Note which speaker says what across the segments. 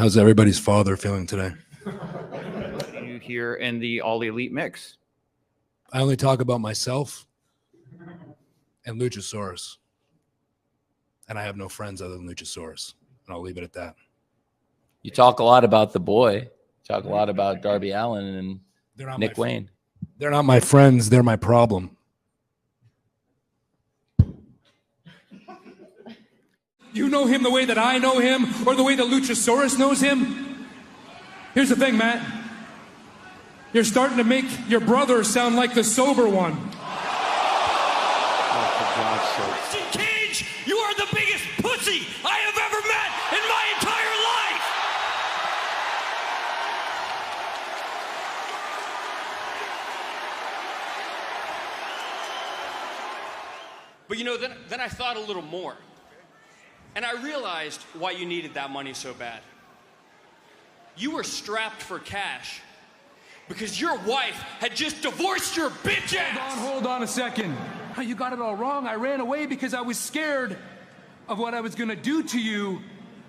Speaker 1: How's everybody's father feeling today?
Speaker 2: You here in the All Elite mix?
Speaker 1: I only talk about myself and Luchasaurus. And I have no friends other than Luchasaurus. And I'll leave it at that.
Speaker 3: You talk a lot about the boy. You talk a lot about Darby Allin and Nick Wayne.
Speaker 1: They're not my friends. They're my problem.
Speaker 4: You know him the way that I know him or the way that Luchasaurus knows him? Here's the thing, Matt. You're starting to make your brother sound like the sober one.
Speaker 5: Oh, for God's sake.
Speaker 6: Christian Cage, you are the biggest pussy I have ever met in my entire life! But you know, then I thought a little more. And I realized why you needed that money so bad. You were strapped for cash because your wife had just divorced your bitch ass!
Speaker 4: Hold on a second. You got it all wrong. I ran away because I was scared of what I was gonna do to you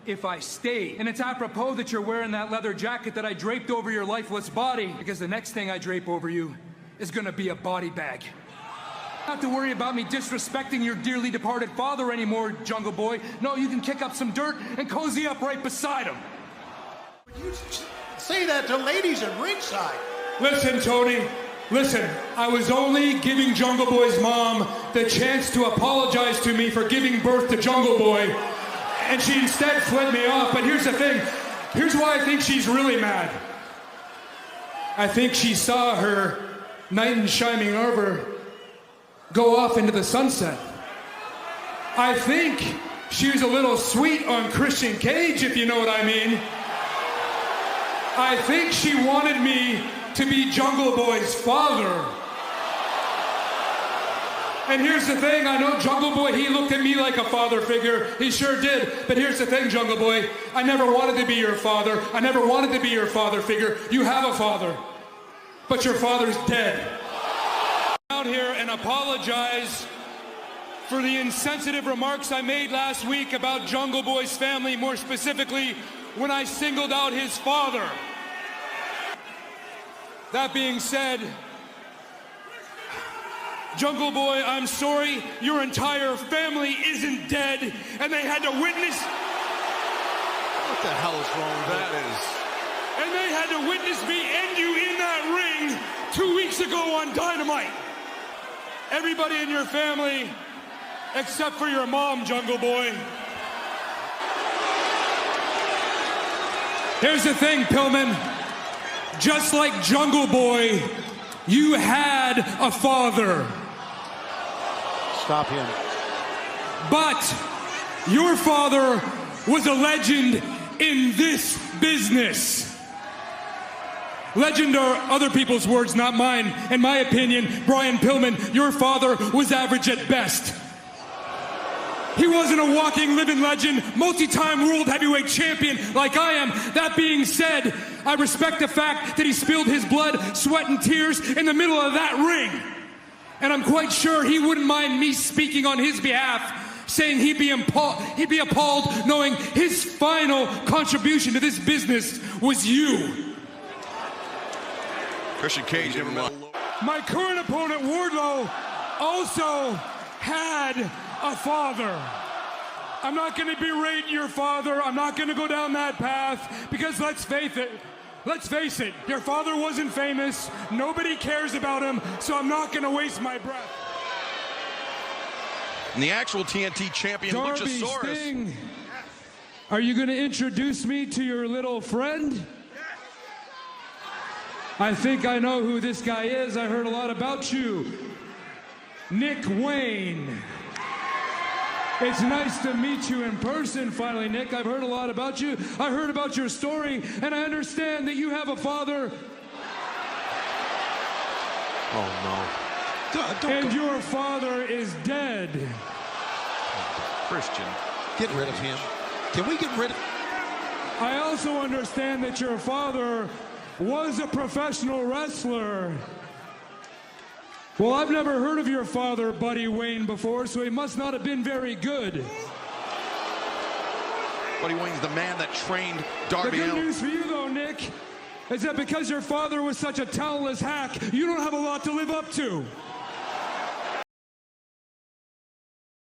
Speaker 4: if I stayed. And it's apropos that you're wearing that leather jacket that I draped over your lifeless body, because the next thing I drape over you is gonna be a body bag. Not to worry about me disrespecting your dearly departed father anymore, Jungle Boy. No, you can kick up some dirt and cozy up right beside him.
Speaker 5: You say that to ladies at ringside.
Speaker 4: Listen, Tony. Listen, I was only giving Jungle Boy's mom the chance to apologize to me for giving birth to Jungle Boy, and she instead fled me off. But here's the thing. Here's why I think she's really mad. I think she saw her knight in shining armor go off into the sunset. I think she was a little sweet on Christian Cage, if you know what I mean. I think she wanted me to be Jungle Boy's father. And here's the thing, I know Jungle Boy, he looked at me like a father figure. He sure did. But here's the thing, Jungle Boy, I never wanted to be your father. I never wanted to be your father figure. You have a father, but your father's dead. Out here and apologize for the insensitive remarks I made last week about Jungle Boy's family, more specifically when I singled out his father. That being said, Jungle Boy, I'm sorry, your entire family isn't dead, and they had to witness...
Speaker 5: What the hell is wrong with that?
Speaker 4: And they had to witness me end you in that ring 2 weeks ago on Dynamite. Everybody in your family, except for your mom, Jungle Boy. Here's the thing, Pillman. Just like Jungle Boy, you had a father.
Speaker 5: Stop him.
Speaker 4: But your father was a legend in this business. Legend are other people's words, not mine. In my opinion, Brian Pillman, your father was average at best. He wasn't a walking, living legend, multi-time world heavyweight champion like I am. That being said, I respect the fact that he spilled his blood, sweat, and tears in the middle of that ring. And I'm quite sure he wouldn't mind me speaking on his behalf, saying he'd be appalled knowing his final contribution to this business was you.
Speaker 7: Christian Cage never won.
Speaker 4: My current opponent, Wardlow, also had a father. I'm not going to berate your father. I'm not going to go down that path because let's face it, your father wasn't famous. Nobody cares about him, so I'm not going to waste my breath.
Speaker 7: And the actual TNT champion,
Speaker 4: Darby
Speaker 7: Luchasaurus.
Speaker 4: Sting, are you going to introduce me to your little friend? I think I know who this guy is. I heard a lot about you. Nick Wayne. It's nice to meet you in person finally, Nick. I've heard a lot about you. I heard about your story, and I understand that you have a father.
Speaker 5: Oh, no.
Speaker 4: And your father is dead.
Speaker 5: Christian, get rid of him. Can we get rid of...
Speaker 4: I also understand that your father was a professional wrestler. Well, I've never heard of your father, Buddy Wayne, before, so he must not have been very good.
Speaker 7: Buddy Wayne's the man that trained
Speaker 4: The
Speaker 7: Darby
Speaker 4: good
Speaker 7: Allin.
Speaker 4: news for you, though, Nick, is that because your father was such a talentless hack, you don't have a lot to live up to.